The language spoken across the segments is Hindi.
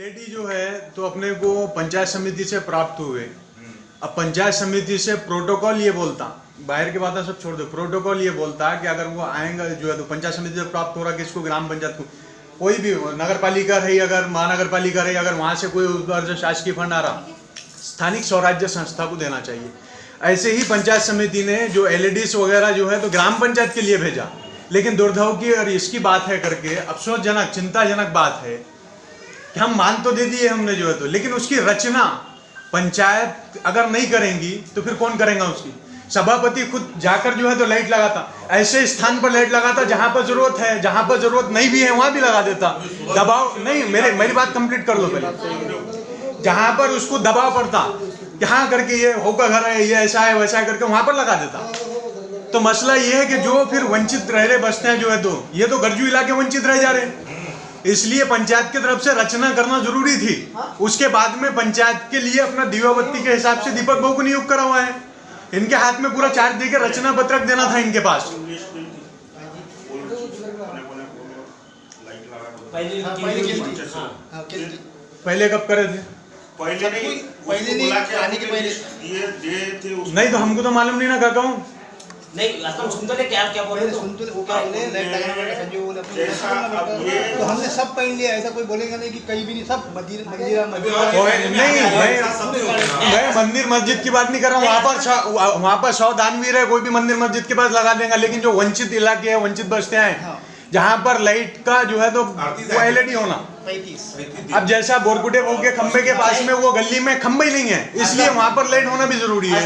एलईडी जो है तो अपने को पंचायत समिति से प्राप्त हुए। अब पंचायत समिति से प्रोटोकॉल ये बोलता, बाहर की बातें सब छोड़ दो, प्रोटोकॉल ये बोलता कि अगर वो आएंगे जो है तो पंचायत समिति से प्राप्त हो रहा कि इसको ग्राम पंचायत को कोई भी नगर पालिका रही, अगर महानगर पालिका रही, अगर वहाँ से कोई उधर जो शासकीय फंड आ रहा स्थानिक स्वराज्य संस्था को देना चाहिए। ऐसे ही पंचायत समिति ने जो एलईडीज वगैरह जो है तो ग्राम पंचायत के लिए भेजा, लेकिन दुर्दैव की और इसकी बात है करके अफसोसजनक चिंताजनक बात है कि हम मान तो दे दिए हमने जो है तो, लेकिन उसकी रचना पंचायत अगर नहीं करेंगी तो फिर कौन करेगा उसकी। सभापति खुद जाकर जो है तो लाइट लगाता, ऐसे स्थान पर लाइट लगाता जहां पर जरूरत है, जहां पर जरूरत नहीं भी है वहां भी लगा देता। दबाव नहीं, मेरी बात कंप्लीट कर लो पहले। जहां पर उसको दबाव पड़ता कि हाँ करके ये होगा घर है, ये ऐसा है वैसा है करके वहां पर लगा देता। तो मसला ये है कि जो फिर वंचित रह रहे बसते हैं जो है तो ये तो गरजू इलाके वंचित रह जा रहे, इसलिए पंचायत की तरफ से रचना करना जरूरी थी। उसके बाद में पंचायत के लिए अपना दीवाबत्ती के हिसाब से दीपक बाबू को नियुक्त करा हुआ है। इनके हाथ में पूरा चार्ज देकर रचना पत्रक देना था इनके पास। पहले कब करे थे? नहीं तो हमको तो मालूम नहीं ना काका हूँ। नहीं हम सुन तो ले क्या क्या बोल रहे सुन तो वो क्या बोले लाइट लगाना पड़ेगा संजय बोले तो हमने सब पहन लिया, ऐसा कोई बोलेगा नहीं कि कहीं भी नहीं, सब मंदिर नहीं मैं मंदिर मस्जिद की बात नहीं कर रहा हूँ। वहाँ पर 100 दानवीर है, कोई भी मंदिर मस्जिद के पास लगा देगा, लेकिन जो वंचित इलाके है, वंचित बस्तियां हैं जहाँ पर लाइट का जो है तो वो एलईडी होना। 35 अब जैसा बोरकुटे बहू के खंबे के पास में वो गली में खंबा ही नहीं है, इसलिए वहां पर लाइट होना भी जरूरी है।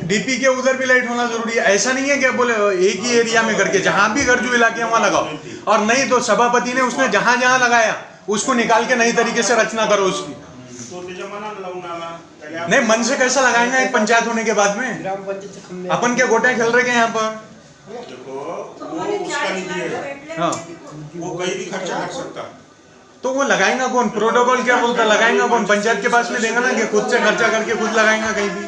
डीपी के उधर भी लाइट होना जरूरी है। ऐसा नहीं है कि बोले एक ही एरिया में करके जहां भी गरजू इलाके हैं वहां लगाओ, और नहीं तो सभापति ने उसने जहां जहां लगाया उसको निकाल के नई तरीके से रचना करो उसकी। नहीं मन से कैसा लगाएंगे एक पंचायत होने के बाद में? अपन क्या गोटा खेल रहे हैं यहाँ पर? हाँ वो कहीं भी खर्चा कर सकता, तो वो लगाएगा कौन? प्रोटोकॉल क्या बोलता, लगाएगा कौन? पंचायत के पास में देगा ना कि खुद से खर्चा करके खुद लगाएगा कहीं भी।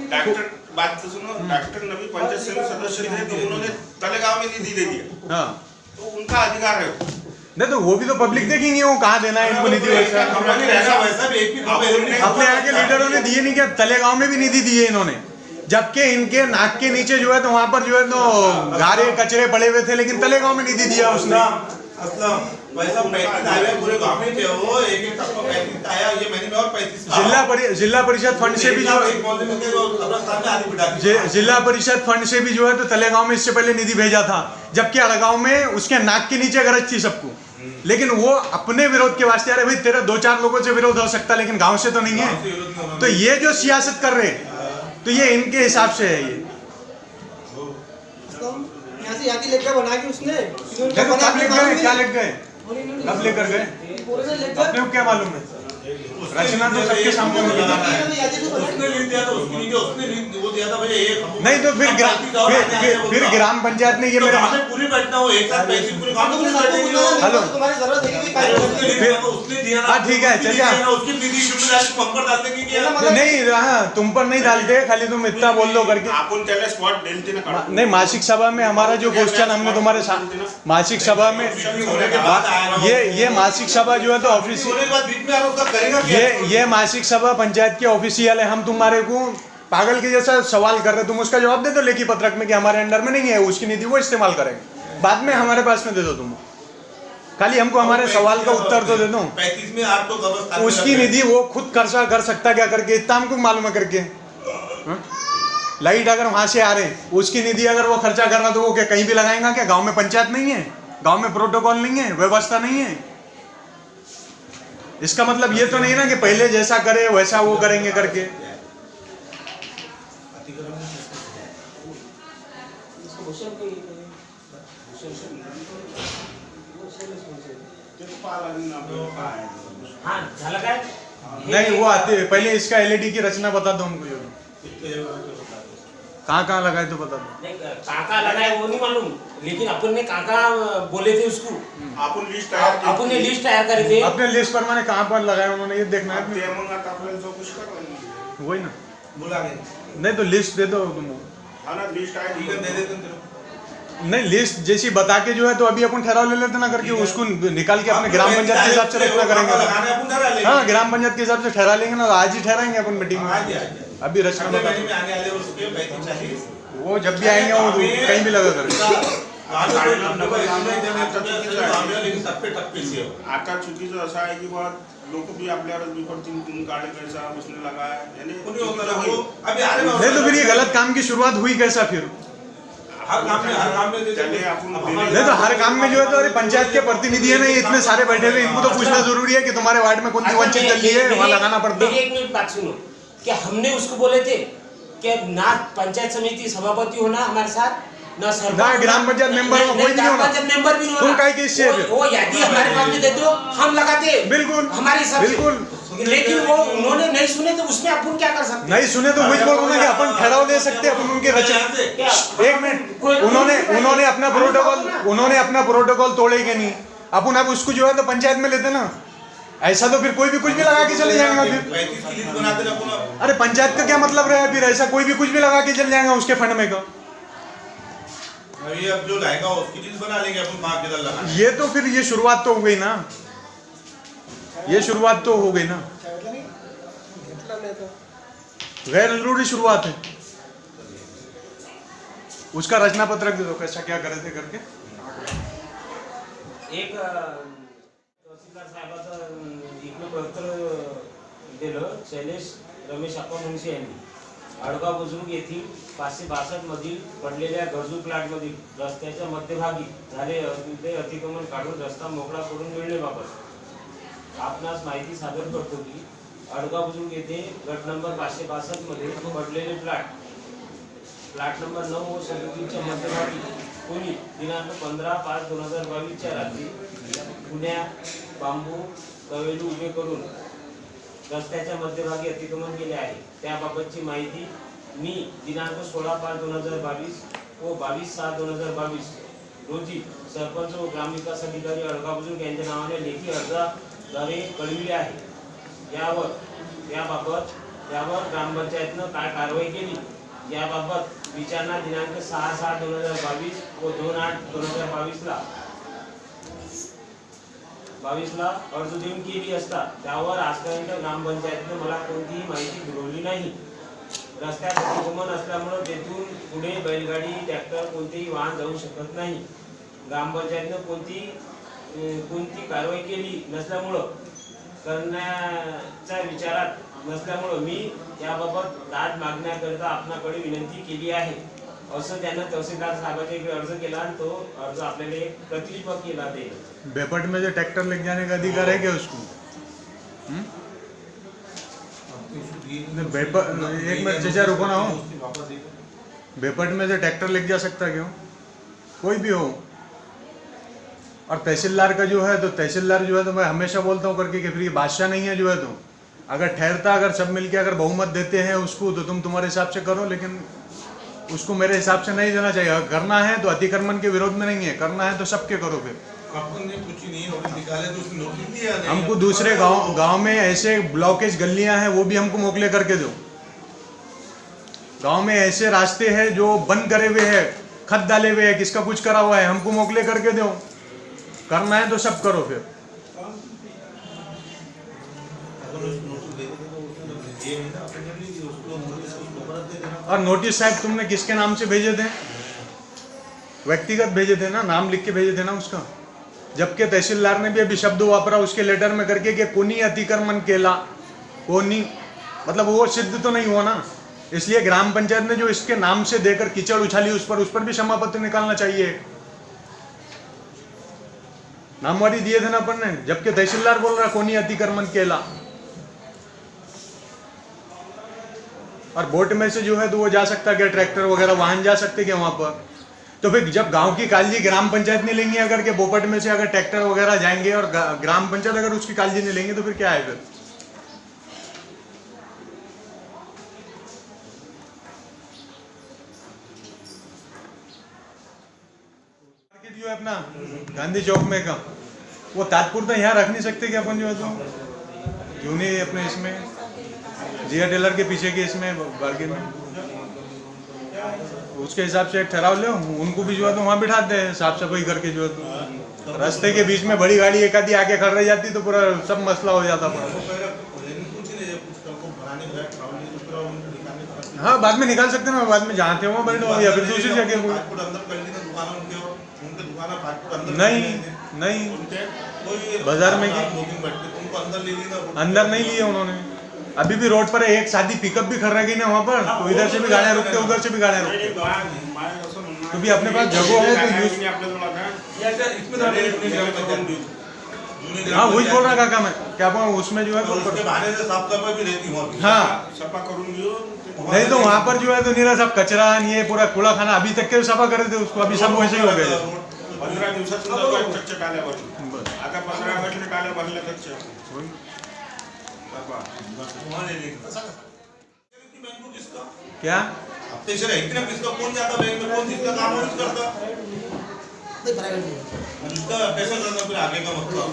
डॉक्टर बात तो सुनो, डॉक्टर नबी पंचायत समिति सदस्य थे तो उन्होंने तलेगांव में निधि दे दिया। हाँ तो उनका अधिकार है। नहीं तो वो भी तो पब्लिक देखेंगे वो कहाँ देना है इनको निधि। वैसा अपने यहाँ के लीडरों ने दिए नहीं क्या? तलेगांव में भी निधि दी है इन्होंने, जबकि इनके नाक के नीचे जो है तो वहां पर जो है तो गारे कचरे पड़े हुए थे, लेकिन तलेगांव में निधि दिया उसने। जिला परिषद फंड से भी जो है तो तलेगांव में इससे पहले निधि भेजा था, जबकि अड़गांव में उसके नाक के नीचे गरज थी सबको, लेकिन वो अपने विरोध के वास्ते, अरे भाई तेरे 2-4 लोगों से विरोध हो सकता लेकिन गांव से तो नहीं है। तो ये जो सियासत कर रहे तो ये इनके हिसाब से है। ये यहाँ से लेकर बना के उसने कब लिख गए, क्या लिख गए, कब लेकर गए, अपने को क्या मालूम है? रचना तो सबके सामने मिली है। नहीं तो फिर ग्राम पंचायत ने ये मेरे हेलो हाँ ठीक है चलिए। नहीं हाँ तुम पर नहीं डालते, खाली तुम इतना बोल दो करके। नहीं मासिक सभा में हमारा जो क्वेश्चन हमने तुम्हारे साथ मासिक सभा में ये मासिक सभा जो है तो ऑफिशियल ये मासिक सभा पंचायत की ऑफिशियल है। हम तुम्हारे को पागल के जैसा सवाल कर रहे, तुम उसका जवाब दे दो लेखी पत्रक में कि हमारे अंडर में नहीं है, उसकी निधि वो इस्तेमाल करेंगे, बाद में हमारे पास में दे दो तुम। खाली हमको हमारे सवाल का उत्तर तो दे दो। 35 में आपको उसकी निधि वो खुद खर्चा कर सकता क्या करके, इतना हमको मालूम है करके। लाइट अगर वहां से आ रहे उसकी निधि अगर वो खर्चा कर रहा तो वो क्या कहीं भी लगाएगा क्या? गाँव में पंचायत नहीं है, गाँव में प्रोटोकॉल नहीं है, व्यवस्था नहीं है। इसका मतलब ये तो नहीं ना कि पहले जैसा करे वैसा वो करेंगे करके। नहीं वो आते पहले इसका एलईडी की रचना बता दो हमको। कहाँ लगाए तो बता दो। कहाँ लगाए वो नहीं मालूम, लेकिन अपन ने कहाँ बोले थे उसको, अपन लिस्ट तैयार करे थे। अपने लिस्ट पर मैंने कहाँ पर लगाया उन्होंने ये देखना है। वही ना बुला नहीं तो लिस्ट दे दो तुम। लिस्ट नहीं लिस्ट जैसी बता के जो है तो अभी अपन ठहराव ले लेते ना करके उसको निकाल के अपने ग्राम पंचायत के हिसाब से रखना करेंगे। हाँ ग्राम पंचायत के हिसाब से ठहरा लेंगे ना, आज ही ठहराएंगे अपन मीटिंग में। अभी रचना वो जब भी आएंगे वो कहीं भी लगा करेंगे। आता चुकीचं असं आहे की बा लोक भी आपल्यावर बिपडतील गाडी कैसा बसने लगा है यानी नहीं तो फिर ये गलत काम की शुरुआत हुई कैसा फिर? हर काम में नहीं तो हर काम में जो है तो अरे पंचायत के प्रतिनिधि है ना, ये इतने सारे बैठे हुए, इनको तो पूछना जरूरी है कि तुम्हारे वार्ड में कौन सी वंचित गली है, वहाँ लगाना पड़ता है। एक मिनट बात सुनो, क्या हमने उसको बोले थे कि ना पंचायत समिति सभापति होना हमारे साथ, ना सरपंच, ना ग्राम पंचायत मेंबर कोई नहीं होना, मेंबर भी नहीं तुम होना। काय के इससे वो यादी हमारे पास में दे दो, हम लगाते बिल्कुल हमारे हिसाब से। बिल्कुल, लेकिन वो उन्होंने नहीं सुने तो उसमें अपन क्या कर सकते? नहीं सुने तो वही बोल रहा हूं ना कि अपन ठहराव दे सकते हैं, अपन उनके रचना। एक मिनट, उन्होंने अपना प्रोटोकॉल तोड़ेगे नहीं, अपन अब उसको जो है तो पंचायत में लेते ना, ऐसा तो फिर कोई भी कुछ भी लगा के चले जाएगा फिर। अरे पंचायत का क्या मतलब रहा है फिर, ऐसा कोई भी कुछ भी लगा के चले जाएगा उसके फंड में का। अब जो लाएगा उसकी चीज बना लेंगे अपन मार्क के लगा। ये तो फिर ये शुरुआत तो हो गई ना, ये शुरुआत तो हो गई ना, गैर जरूरी शुरुआत है। उसका रचना पत्रक दे दो कैसा क्या करे थे करके। एक तहसीलदार साहेबाचं इकडं पत्र दिलं शैलेश रमेश अप्पा मुंशी यांनी आडगाव बुजुर्ग येथील 562 मधील पडलेल्या गरजू प्लॉटमधील रस्त्याच्या मध्यभागी झाले अतिक्रमण काढून रस्ता मोकळा करून मिळण्याबाबत आपणास माहिती सादर करतो की आडगाव बुजुर्ग येथे गट नंबर 562 मध्ये पडलेले प्लॉट नंबर 9 व 37 च्या मध्यभागी कोणी दिनांक 15/5/2022 च्या रात्री पुण्या बांबू कवेलू उभे करून रस्त्याच्या मध्यभागी अतिक्रमण केले आहे, त्याबाबतची माहिती मी दिनांक 16/5/2022 व 22/7/2022 रोजी सरपंच व ग्रामविकास अधिकारी आडगाव बुजुर्ग यांच्या नावाने लेखी अर्जाद्वारे कळविले आहे। याबाबत ग्रामपंचायतनं काय कारवाई केली याबाबत विचारणा दिनांक 6/7/2022 व 2/8/2022 ला अर्ज देऊन केली असता त्यावर आजपर्यंत ग्रामपंचायतने मला कोणतीही माहिती पुरवली नाही। रस्त्यात अतिक्रमण असल्यामुळे तेथून पुढे बैलगाडी ट्रॅक्टर कोणतेही वाहन जाऊ शकत नाही। ग्रामपंचायतने कोणती कारवाई केली नसल्यामुळे करण्याच्या विचारात नसल्यामुळे मी याबाबत दाद मागण्याकरिता आपणाकडे विनंती केली आहे असं त्यांना तहसीलदार साहेबांकडे अर्ज केला आणि तो अर्ज आपल्याला एक प्रतिलिपी केला ते। बेपट में जो ट्रैक्टर लेके जाने का अधिकार है क्या उसको? एक मिनट चचा रुको ना हो, बेपट में से ट्रैक्टर लेके जा सकता क्यों? कोई भी हो। और तहसीलदार का जो है तो तहसीलदार जो है तो मैं हमेशा बोलता हूँ करके कि फिर ये बादशाह नहीं है जो है, तो अगर ठहरता, अगर सब मिलके अगर बहुमत देते हैं उसको तो तुम तुम्हारे हिसाब से करो, लेकिन उसको मेरे हिसाब से नहीं देना चाहिए। करना है तो अतिक्रमण के विरोध में नहीं है, करना है तो सबके करो। फिर हमको दूसरे गांव में ऐसे ब्लॉकेज गलियां हैं वो भी हमको मोकले करके दो। गांव में ऐसे रास्ते हैं जो बंद करे हुए हैं, खत डाले हुए हैं, किसका कुछ करा हुआ है, हमको मोकले करके दो। करना है तो सब करो। फिर और नोटिस साहब तुमने किसके नाम से भेजे थे? व्यक्तिगत भेजे थे ना, नाम लिख के भेजे थे ना उसका। जबकि तहसीलदार ने भी अभी शब्द वापरा उसके लेटर में करके कि कोनी अतिक्रमण केला, कोनी मतलब वो सिद्ध तो नहीं हुआ ना। इसलिए ग्राम पंचायत ने जो इसके नाम से देकर कीचड़ उछाली उस पर भी क्षमा पत्र निकालना चाहिए। नामवारी दिए थे ना अपन ने, जबकि तहसीलदार बोल रहा कोनी अतिक्रमण केला। और बोट में से जो है तो वो जा सकता क्या, ट्रैक्टर वगैरह वाहन जा सकते क्या वहां पर? तो फिर जब गांव की काळजी ग्राम पंचायत नहीं लेंगे, अगर के बोपट में से अगर ट्रैक्टर वगैरह जाएंगे और ग्राम पंचायत अगर उसकी काळजी नहीं लेंगे तो फिर क्या है? फिर जो है अपना गांधी चौक में का वो ताजपुर यहाँ रख नहीं सकते क्या अपन जो है तो क्यों नहीं अपने इसमें जिया टेलर के पीछे के इसमें बार्गेन में उसके हिसाब से एक ठहराव ले, उनको भी जो है तो वहाँ बिठा दे साफ सफाई करके जो है तो। रास्ते के बीच में बड़ी गाड़ी एक आधी आके खड़ रह जाती तो पूरा सब मसला हो जाता पूरा। हाँ बाद में निकाल सकते ना, बाद में जहाँ थे वहाँ बैठो या फिर दूसरी जगह कोई। नहीं नहीं बाजार में की अंदर नहीं लिए उन्होंने। अभी भी रोड पर एक शादी पिकअप भी खड़ रही ना वहाँ पर, तो इधर से भी गाड़ियाँ रुकते उधर से भी गाड़ियाँ रुकते। क्योंकि अपने पास जगह है तो यूज। हाँ वही बोल रहा काका मैं क्या बोल उसमें जो है तो हाँ नहीं तो वहाँ पर जो है तो नीरा सब कचरा ये पूरा कूड़ा खाना अभी तक के सफा कर थे उसको, अभी सब वैसे ही हो गए। 15 दिवसातून कच्चे टाल्या भरले, आता 15 ऑगस्टला टाल्या भरल्या कच्च्या. क्या अध्यक्ष है इतना किसका कौन जाता बैंक में, कौन जिसका काम हो करता जिसका पैसा करना फिर आगे का मसला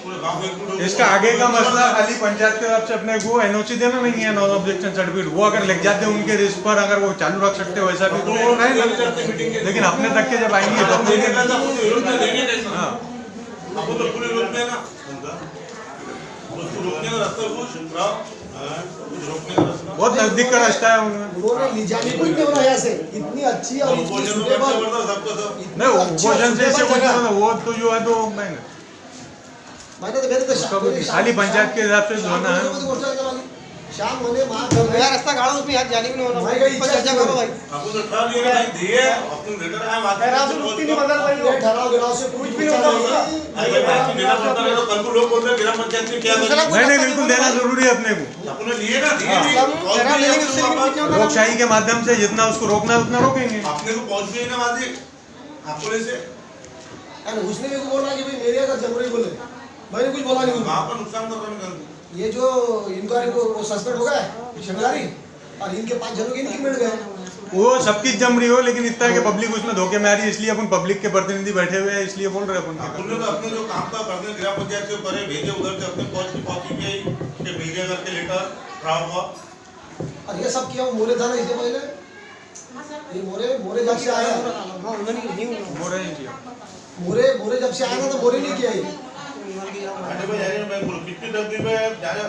पूरे गांव में। इसका आगे का मसला खाली पंचायत के तरफ से अपने को एनओसी देना नहीं है, नो ऑब्जेक्शन सर्टिफिकेट, वो अगर लग जाते हैं उनके रिस्क पर अगर वो चालू रख सकते हो वैसा भी तो वो नहीं, लेकिन अपने तक के जब आएंगे तब बहुत नजदीक का रास्ता है उन्होंने निजामी कुछ नहीं होना यहाँ से, इतनी अच्छी और इतनी सुटेबल नहीं उपोषण से कुछ नहीं, वो तो जो है तो महंगा मैंने तो मेरे खाली पंचायत के हिसाब से जो है ना शाम होने नया रास्ता गाड़ो उसमें यार जाने भी नहीं होना। भाई का इच्छा चर्चा करो भाई। आपको तो ठहराव दिया नहीं दिए, अपने लेटर आया बात ठहराव से मुक्ति नहीं बदल भाई, ये ठहराव गिराव से कुछ भी नहीं होता। आइए बात मेरा पता है तो कल को लोग बोल रहे ग्राम पंचायत में क्या करें। नहीं बिल्कुल देना जरूरी है अपने को, अपने लिए ना दिए ठहराव लेने के लिए लोकशाही के माध्यम से जितना उसको रोकना है उतना रोकेंगे। अपने को पहुंच गई ना बात आपको से उसने मेरे को बोला कि भाई मेरे अगर जमरे बोले, मैंने कुछ बोला नहीं। वहाँ पर नुकसान कर रहे हैं। ये जो इंक्वायरी को वो सस्पेंड हो गया शनिवारी और इनके 5 जनों के इनकी मिल गए, वो सबकी जम रही हो, लेकिन इतना है कि पब्लिक उसमें धोखे में आ रही है, इसलिए अपन पब्लिक के प्रतिनिधि बैठे हुए हैं इसलिए बोल रहे हैं अपन। अपने तो अपने जो काम था करते ग्राम पंचायत से करे भेजे उधर से अपने पहुंची गई के मिल गया करके लेटर खराब हुआ और ये सब किया मोरे था ना इससे पहले। ये मोरे जब से आया मोरे जब से आया ना तो मोरे नहीं किया ये। कितनी तकलीफ है,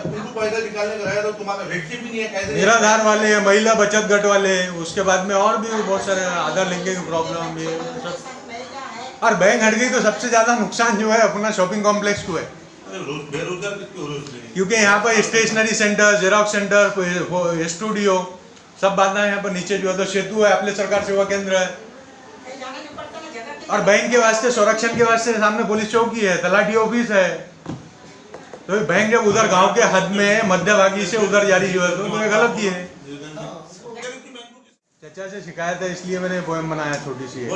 तुमको पैसा निकालने का है तो तुम्हारा व्यक्ति भी नहीं है कैसे। निराधार वाले हैं, महिला बचत गट वाले हैं, उसके बाद में और भी बहुत सारे आधार लिंकिंग की प्रॉब्लम ये सब। और बैंक हट गई तो सबसे ज्यादा नुकसान जो है अपना शॉपिंग कॉम्प्लेक्स को है, बेरोजगार कितने हो रहे हैं। क्योंकि यहाँ पर stationery centre, xerox centre, studio सब बात है। यहाँ पर नीचे जो है तो सेतु है, अपने सरकार सेवा केंद्र है, और बैंक के वास्ते संरक्षण के वास्ते सामने पुलिस चौकी है, तलाठी ऑफिस है। तो बैंक जब उधर गांव के हद में मध्यभागी से उधर जारी जो है तो ये गलत ही है। चचा से शिकायत है इसलिए मैंने पोएम बनाया छोटी सी है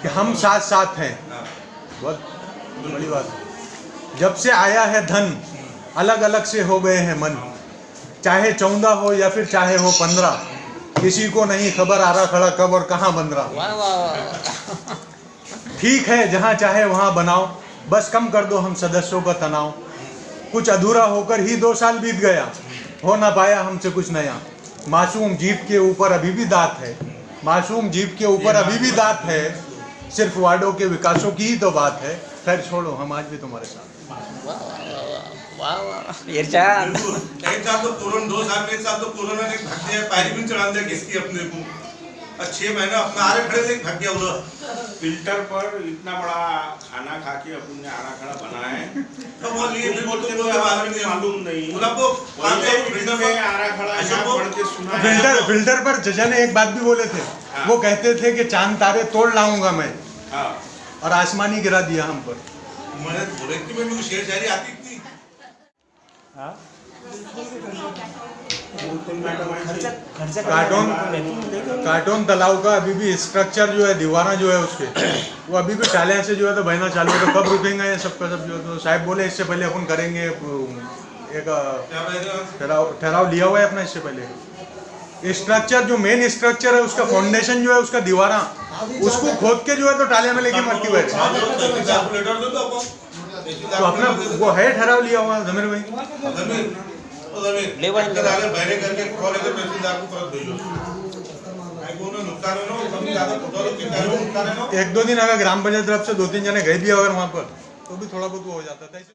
कि हम साथ साथ हैं। बहुत बड़ी बात है। जब से आया है धन अलग अलग से हो गए हैं मन, चाहे 14 हो या फिर चाहे हो 15, किसी को नहीं खबर आ रहा खड़ा कब और कहाँ बन रहा। ठीक है जहाँ चाहे वहाँ बनाओ, बस कम कर दो हम सदस्यों का तनाव। कुछ अधूरा होकर ही 2 साल बीत गया, हो ना पाया हमसे कुछ नया। मासूम जीप के ऊपर अभी भी दांत है, मासूम जीप के ऊपर अभी भी दांत है, सिर्फ वार्डों के विकासों की ही तो बात है। खैर छोड़ो, हम आज भी तुम्हारे साथ। एक साल तो कोरोना, 2 साल में एक साल तो कोरोना ने भाग दिया, पैरी भी चढ़ा दिया किसकी अपने को। 6 महीने अपना आरे खड़े से भाग गया उधर। फिल्टर पर इतना बड़ा खाना खा के अपन ने आरा खड़ा बना है तो वो लिए भी बोलते हैं मालूम नहीं। उनको फिल्टर में आरा खड़ा यहाँ पढ़ के सुना है। फिल्टर पर जजा ने एक बात भी बोले थे, वो कहते थे कि चांद तारे तोड़ लाऊंगा मैं, और आसमानी गिरा दिया हम पर। मैंने बोले कि मैं शेर शायरी आती थी। कार्टून तालाब का अभी भी स्ट्रक्चर जो है, दीवाना जो है उसके, वो अभी भी टाले से जो है तो बहना चालू है। तो कब रुकेंगे ये सबका सब जो है? तो साहब बोले इससे पहले अपन करेंगे, एक ठहराव लिया हुआ है अपना। इससे पहले स्ट्रक्चर जो मेन स्ट्रक्चर है उसका फाउंडेशन जो है उसका दीवाना, उसको खोद के जो है तो टाले में लेके मट्टी बैठे। तो अपना वो है ठहराव लिया हुआ जमीर भाई। लेबर करके कॉल करके तहसीलदार को परत भेजो। उतारे नो, कभी ज्यादा उतारो कि उतारे नो। एक दो दिन अगर ग्राम पंचायत तरफ से 2-3 जने गए भी अगर वहाँ पर तो भी थोड़ा बहुत वो हो जाता था।